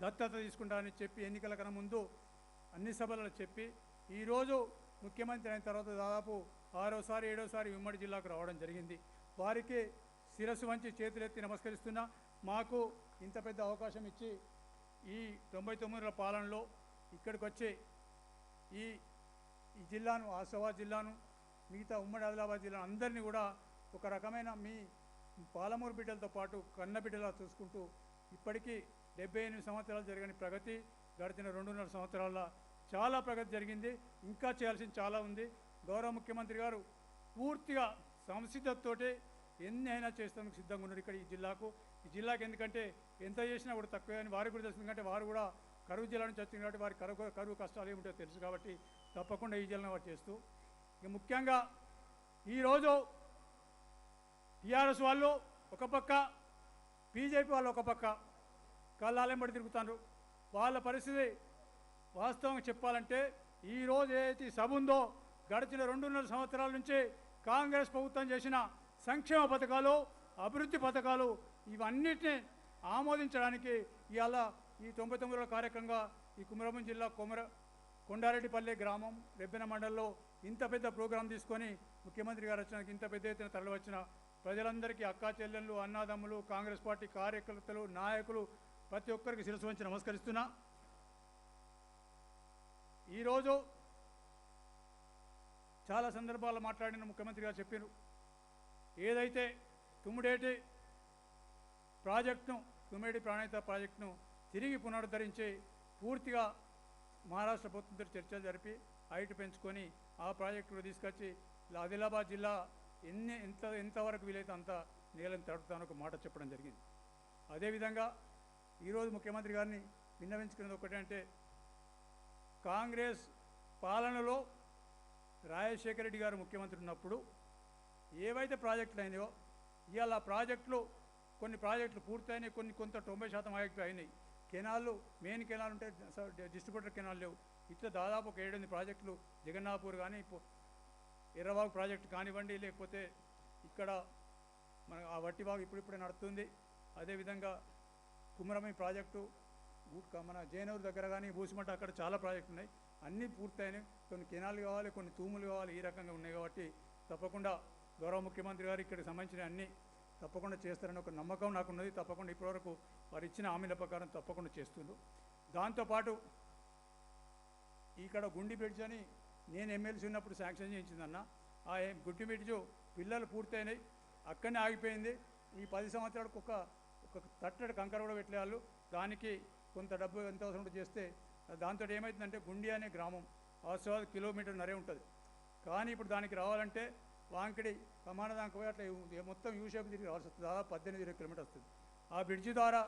దత్తత తీసుకుంటారని చెప్పి ఎన్నికల కన్నా ముందు అన్ని సభలలో చెప్పి ఈరోజు ముఖ్యమంత్రి అయిన తర్వాత దాదాపు 6వసారి 7వసారి ఉమ్మడి జిల్లాకు రావడం జరిగింది. వారికి శిరస్సు వంచి చేతులెత్తి నమస్కరిస్తున్నా. మాకు ఇంత పెద్ద అవకాశం ఇచ్చి ఈ 99 పాలనలో ఇక్కడికి వచ్చి ఈ జిల్లాను, ఆసిఫాబాద్ జిల్లాను, మిగతా ఉమ్మడి ఆదిలాబాద్ జిల్లా అందరినీ కూడా ఒక రకమైన మీ పాలమూరు బిడ్డలతో పాటు కన్న బిడ్డలా చూసుకుంటూ ఇప్పటికీ 78 సంవత్సరాలు జరిగిన ప్రగతి గడిచిన 2.5 సంవత్సరాల చాలా ప్రగతి జరిగింది. ఇంకా చేయాల్సింది చాలా ఉంది. గౌరవ ముఖ్యమంత్రి గారు పూర్తిగా సంసిద్ధతతోటి ఎన్ని అయినా చేసేందుకు సిద్ధంగా ఉన్నారు ఇక్కడ ఈ జిల్లాకు. ఎందుకంటే ఎంత చేసినా కూడా తక్కువే అని వారికి కూడా తెలుస్తుంది. ఎందుకంటే వారు కూడా కరువు జిల్లా నుంచి వచ్చింది కాబట్టి వారి కరువు కష్టాలు ఏమిటో తెలుసు కాబట్టి తప్పకుండా ఈ జిల్లాను వారు చేస్తూ, ఇక ముఖ్యంగా ఈరోజు టీఆర్ఎస్ వాళ్ళు ఒక పక్క, బీజేపీ వాళ్ళు ఒక పక్క కళ్ళాలెంబడి తిరుగుతారు. వాళ్ళ పరిస్థితి వాస్తవంగా చెప్పాలంటే ఈరోజు ఏదైతే సభ ఉందో గడిచిన 2.5 సంవత్సరాల నుంచి కాంగ్రెస్ ప్రభుత్వం చేసిన సంక్షేమ పథకాలు, అభివృద్ధి పథకాలు ఇవన్నిటిని ఆమోదించడానికి ఇవాళ ఈ 99వ కార్యక్రమంగా ఈ కుమరంభీం జిల్లా కొండారెడ్డిపల్లె గ్రామం రెబ్బెన మండలంలో ఇంత పెద్ద ప్రోగ్రాం తీసుకొని ముఖ్యమంత్రి గారు వచ్చినాక ఇంత పెద్ద ఎత్తున తరలివచ్చిన ప్రజలందరికీ, అక్కా చెల్లెళ్ళు, అన్నాదమ్ములు, కాంగ్రెస్ పార్టీ కార్యకర్తలు, నాయకులు ప్రతి ఒక్కరికి శిరస్సు వంచి నమస్కరిస్తున్నా. ఈరోజు చాలా సందర్భాల్లో మాట్లాడిన ముఖ్యమంత్రి గారు చెప్పారు, ఏదైతే తుమ్మిడేటి ప్రాజెక్టును, తుమ్మిడి ప్రాణహిత ప్రాజెక్టును తిరిగి పునరుద్ధరించి పూర్తిగా మహారాష్ట్ర ప్రభుత్వంతో చర్చలు జరిపి హైట్ పెంచుకొని ఆ ప్రాజెక్టును తీసుకొచ్చి ఆదిలాబాద్ జిల్లా ఎంతవరకు వీలైతే అంత నేలను తడుపుతాను ఒక మాట చెప్పడం జరిగింది. అదేవిధంగా ఈరోజు ముఖ్యమంత్రి గారిని విన్నవించుకున్నది ఒకటంటే, కాంగ్రెస్ పాలనలో రాజశేఖర రెడ్డి గారు ముఖ్యమంత్రి ఉన్నప్పుడు ఏవైతే ప్రాజెక్టులు అయినాయో ఇవాళ ప్రాజెక్టులు, కొన్ని ప్రాజెక్టులు పూర్తయినాయి, కొంత 90% అయినాయి. కెనాళ్ళు, మెయిన్ కెనాల్ ఉంటే డిస్ట్రిబ్యూటర్ కెనాల్ లేవు. ఇట్లా దాదాపు ఒక 7-8 ప్రాజెక్టులు, జగన్నాపూర్ కానీ, ఎర్రవాగు ప్రాజెక్టు కానివ్వండి, లేకపోతే ఇక్కడ మన ఆ వట్టివాగు ఇప్పుడిప్పుడే నడుస్తుంది. అదేవిధంగా కుమరమి ప్రాజెక్టు, మన జయనూరు దగ్గర కానీ, బూసిమట్ట అక్కడ చాలా ప్రాజెక్టులు ఉన్నాయి. అన్నీ పూర్తయినాయి. కొన్ని కెనాలు కావాలి, కొన్ని తూములు కావాలి, ఈ రకంగా ఉన్నాయి. కాబట్టి తప్పకుండా గౌరవ ముఖ్యమంత్రి గారు ఇక్కడికి సంబంధించిన అన్నీ తప్పకుండా చేస్తారని ఒక నమ్మకం నాకున్నది. తప్పకుండా ఇప్పటివరకు వారు ఇచ్చిన హామీల ప్రకారం తప్పకుండా చేస్తుండ్రు. దాంతోపాటు ఇక్కడ గుండి బ్రిడ్జ్ అని నేను ఎమ్మెల్సీ ఉన్నప్పుడు శాంక్షన్ చేయించిందన్న. ఆ గుండి బ్రిడ్జు పిల్లలు పూర్తయినాయి, అక్కడనే ఆగిపోయింది. ఈ 10 సంవత్సరాలకు ఒక తట్టడి కంకర కూడా పెట్టేవాళ్ళు. దానికి కొంత డబ్బు ఎంత అవసరం చేస్తే దాంతో ఏమవుతుందంటే, గుండి అనే గ్రామం ఆసిఫాబాద్ కిలోమీటర్న్నరే ఉంటుంది. కానీ ఇప్పుడు దానికి రావాలంటే వాంకిడి ప్రమాణదానికి పోయి అట్లా మొత్తం యూషేప్ తిరిగి రావాల్సి వస్తుంది. దాదాపు 18-20 కిలోమీటర్ వస్తుంది. ఆ బ్రిడ్జి ద్వారా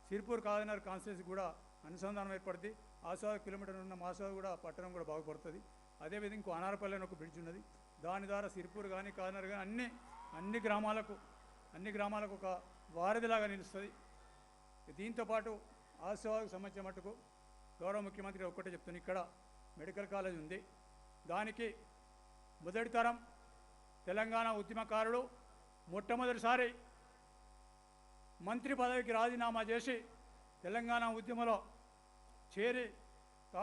సిర్పూర్ కాదనగర్ కాన్స్టిట్యున్సీ కూడా అనుసంధానం ఏర్పడుతుంది. ఆసిఫాబాద్ కిలోమీటర్ ఉన్న ఆసిఫాబాద్ కూడా పట్టణం కూడా బాగుపడుతుంది. అదేవిధంగా ఇంకో అనారపల్లి అని ఒక బ్రిడ్జ్ ఉన్నది. దాని ద్వారా సిర్పూర్ కానీ, కాదనగర్ కానీ అన్ని గ్రామాలకు ఒక వారధిలాగా నిలుస్తుంది. దీంతోపాటు ఆసిఫాబాద్కు సంబంధించిన మట్టుకు గౌరవ ముఖ్యమంత్రి ఒక్కటే చెప్తుంది, ఇక్కడ మెడికల్ కాలేజ్ ఉంది. దానికి మొదటి తరం తెలంగాణ ఉద్యమకారుడు మొట్టమొదటిసారి మంత్రి పదవికి రాజీనామా చేసి తెలంగాణ ఉద్యమంలో చేరి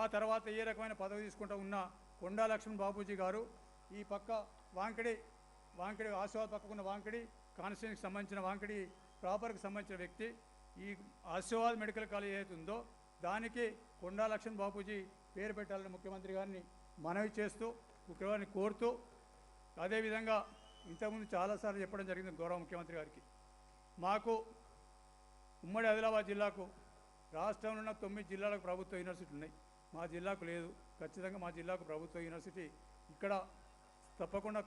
ఆ తర్వాత ఏ రకమైన పదవి తీసుకుంటూ ఉన్న కొండా లక్ష్మణ్ బాబూజీ గారు ఈ పక్క వాంకిడి ఆసిఫాబాద్ పక్కకున్న వాంకిడి కాన్స్టిట్యున్సీకి సంబంధించిన వాంకిడి ప్రాపర్కి సంబంధించిన వ్యక్తి. ఈ ఆసిఫాబాద్ మెడికల్ కాలేజ్ ఏదైతే ఉందో దానికి కొండా లక్ష్మణ్ బాబూజీ పేరు పెట్టాలని ముఖ్యమంత్రి గారిని మనవి చేస్తూ, ముఖ్యమంత్రిని కోరుతూ, అదేవిధంగా ఇంతకుముందు చాలాసార్లు చెప్పడం జరిగింది గౌరవ ముఖ్యమంత్రి గారికి, మాకు ఉమ్మడి ఆదిలాబాద్ జిల్లాకు రాష్ట్రంలో ఉన్న 9 జిల్లాలకు ప్రభుత్వ యూనివర్సిటీలు ఉన్నాయి. మా జిల్లాకు లేదు. ఖచ్చితంగా మా జిల్లాకు ప్రభుత్వ యూనివర్సిటీ ఇక్కడ తప్పకుండా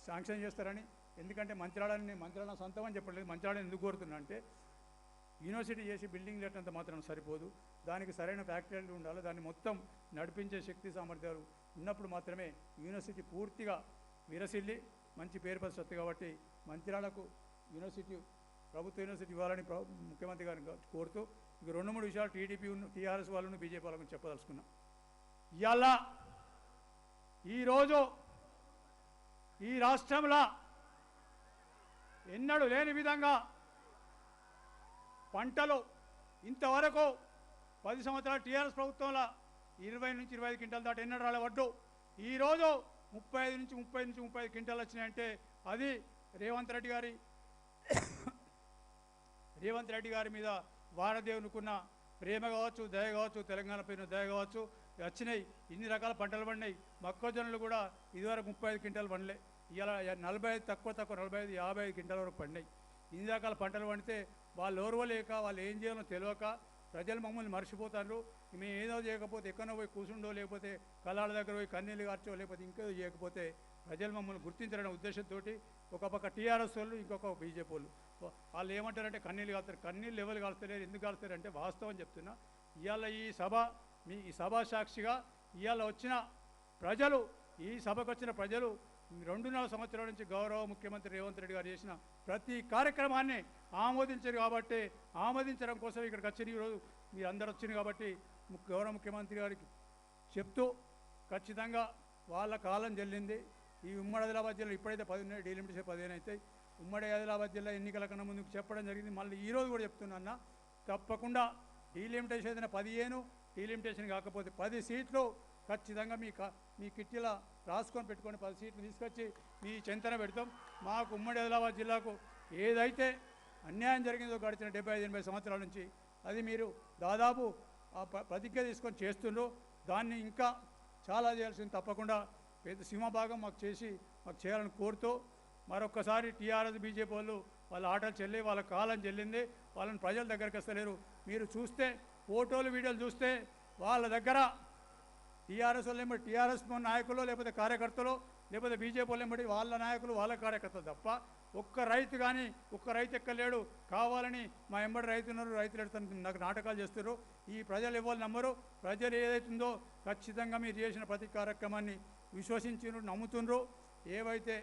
శాంక్షన్ చేస్తారని. ఎందుకంటే మంత్రాలయం సొంతం అని చెప్పలేదు. మంత్రాలయం ఎందుకు కోరుతున్నా అంటే, యూనివర్సిటీ చేసి బిల్డింగ్ లేటంత మాత్రం సరిపోదు. దానికి సరైన ఫ్యాక్టరీలు ఉండాలి. దాన్ని మొత్తం నడిపించే శక్తి సామర్థ్యాలు ఉన్నప్పుడు మాత్రమే యూనివర్సిటీ పూర్తిగా విరసిల్లి మంచి పేరు ప్రతిష్టత. కాబట్టి మంత్రాలకు యూనివర్సిటీ, ప్రభుత్వ యూనివర్సిటీ ఇవ్వాలని ముఖ్యమంత్రి గారిని కోరుతూ, ఇక 2-3 విషయాలు టీడీపీ టీఆర్ఎస్ వాళ్ళను బీజేపీ వాళ్ళని చెప్పదలుచుకున్నాం. ఇవాళ ఈరోజు ఈ రాష్ట్రంలో ఎన్నడూ లేని విధంగా పంటలు ఇంతవరకు 10 సంవత్సరాల టీఆర్ఎస్ ప్రభుత్వంలో 20 నుంచి 25 క్వింటాలు దాటి ఎన్నడూ రాలే వడ్డు. ఈరోజు 35 నుంచి 35 క్వింటాలు వచ్చినాయంటే అది రేవంత్ రెడ్డి గారి మీద వారదేవునికున్న ప్రేమ కావచ్చు, దయ కావచ్చు, తెలంగాణ పైన దయ కావచ్చు వచ్చినాయి. ఇన్ని రకాల పంటలు పండినాయి. మొక్కజొన్నలు కూడా ఇదివరకు 35 క్వింటాలు పండలే, ఇలా 45 తక్కువ 45 55 క్వింటాల వరకు పండినాయి. ఇన్ని రకాల పంటలు పండితే వాళ్ళు ఓర్వలేక వాళ్ళు ఏం చేయాలో తెలియక ప్రజలు మమ్మల్ని మర్చిపోతారు. మేము ఏదో చేయకపోతే ఎక్కడో పోయి కూర్చుండో, లేకపోతే కళ్ళాల దగ్గర పోయి కన్నీళ్ళు కార్చో, లేకపోతే ఇంకేదో చేయకపోతే ప్రజలు మమ్మల్ని గుర్తించాలనే ఉద్దేశంతో ఒక పక్క టీఆర్ఎస్ వాళ్ళు, ఇంకొక బీజేపీ వాళ్ళు. వాళ్ళు ఏమంటారంటే కన్నీళ్ళు కాలుతారు. కన్నీళ్ళు ఎవరు కాలుస్తలేరు, ఎందుకు కాలుస్తారు అంటే వాస్తవం చెప్తున్నా. ఇవాళ ఈ సభ సాక్షిగా ఇవాళ వచ్చిన ప్రజలు, ఈ సభకు వచ్చిన ప్రజలు 2.5 సంవత్సరాల నుంచి గౌరవ ముఖ్యమంత్రి రేవంత్ రెడ్డి గారు చేసిన ప్రతి కార్యక్రమాన్ని ఆమోదించారు. కాబట్టి ఆమోదించడం కోసం ఇక్కడికి వచ్చిన ఈరోజు మీరు అందరు వచ్చింది కాబట్టి గౌరవ ముఖ్యమంత్రి గారికి చెప్తూ ఖచ్చితంగా వాళ్ళ కాలం చెల్లింది. ఈ ఉమ్మడి ఆదిలాబాద్ జిల్లా ఇప్పుడైతే 10 ఉన్నాయి, డీలిమిటేషన్ 15 అవుతాయి. ఉమ్మడి ఆదిలాబాద్ జిల్లా ఎన్నికల కన్నా ముందుకు చెప్పడం జరిగింది. మళ్ళీ ఈరోజు కూడా చెప్తున్నా, తప్పకుండా డీలిమిటేషన్ ఏదైనా 15, డీలిమిటేషన్ కాకపోతే 10 సీట్లు ఖచ్చితంగా మీ కిట్టిలా రాసుకొని పెట్టుకొని 10 సీట్లు తీసుకొచ్చి మీ చెంతన పెడతాం. మాకు ఉమ్మడి ఆదిలాబాద్ జిల్లాకు ఏదైతే అన్యాయం జరిగిందో గడిచిన 75-80 సంవత్సరాల నుంచి అది మీరు దాదాపు ప్రతిజ్ఞ తీసుకొని చేస్తుండ్రు. దాన్ని ఇంకా చాలా చేయాల్సింది. తప్పకుండా పెద్ద సింహభాగం మాకు చేయాలని కోరుతూ మరొక్కసారి టీఆర్ఎస్ బీజేపీ వాళ్ళు వాళ్ళ ఆటలు చెల్లి, వాళ్ళ కాలం చెల్లింది. వాళ్ళని ప్రజల దగ్గరికి వస్తలేరు. మీరు చూస్తే ఫోటోలు వీడియోలు చూస్తే వాళ్ళ దగ్గర టీఆర్ఎస్ వాళ్ళు ఏమిటి, టీఆర్ఎస్ నాయకులు లేకపోతే కార్యకర్తలు, లేకపోతే బీజేపీ వాళ్ళు ఏమిటి వాళ్ళ నాయకులు వాళ్ళ కార్యకర్తలు తప్ప ఒక్క రైతు కానీ ఒక్క రైతు ఎక్కలేడు. కావాలని మా ఎంబడి రైతున్నారు, రైతులు ఎడుతున్నారు, నాకు నాటకాలు చేస్తారు. ఈ ప్రజలు ఎవరు నమ్మరు. ప్రజలు ఏదైతుందో ఖచ్చితంగా మీరు చేసిన ప్రతి కార్యక్రమాన్ని విశ్వసించారు, నమ్ముతుండ్రు. ఏవైతే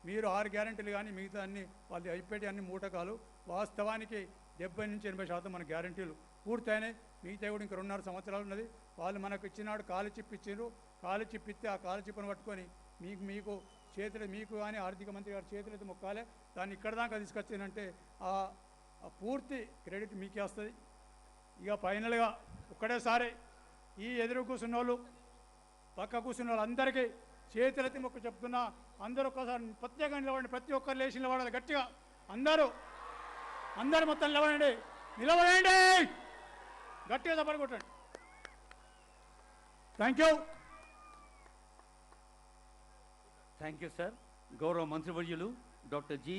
మీరు 6 గ్యారెంటీలు కానీ మిగతా అన్ని వాళ్ళు అయిపోయి అన్ని మూటకాలు. వాస్తవానికి 70 నుంచి 80% మన గ్యారెంటీలు పూర్తయినాయి. మిగతా కూడా ఇంకా 2.5 సంవత్సరాలు ఉన్నది. వాళ్ళు మనకు ఇచ్చినాడు కాలు చిప్ ఇచ్చారు. కాలు చిప్ ఇస్తే ఆ కాలు చిప్పను పట్టుకొని మీకు చేతులు, మీకు కానీ ఆర్థిక మంత్రి గారి చేతులు అయితే మొక్కాలే. దాన్ని ఇక్కడ దాకా తీసుకొచ్చానంటే ఆ పూర్తి క్రెడిట్ మీకే వస్తుంది. ఇక ఫైనల్గా ఒక్కడేసారి ఈ ఎదురు కూర్చున్న వాళ్ళు, పక్క కూర్చున్న వాళ్ళందరికీ చేతులెత్తి మొక్క చెప్తున్నా. అందరూ ఒక్కసారి ప్రత్యేకంగా నిలబడండి. ప్రతి ఒక్కరు లేచి నిలబడాలి గట్టిగా. అందరూ మొత్తం నిలబడండి, గట్టిగా చప్పట్లు కొట్టండి. Thank you sir. గౌరవ మంత్రివర్యులు డాక్టర్ జి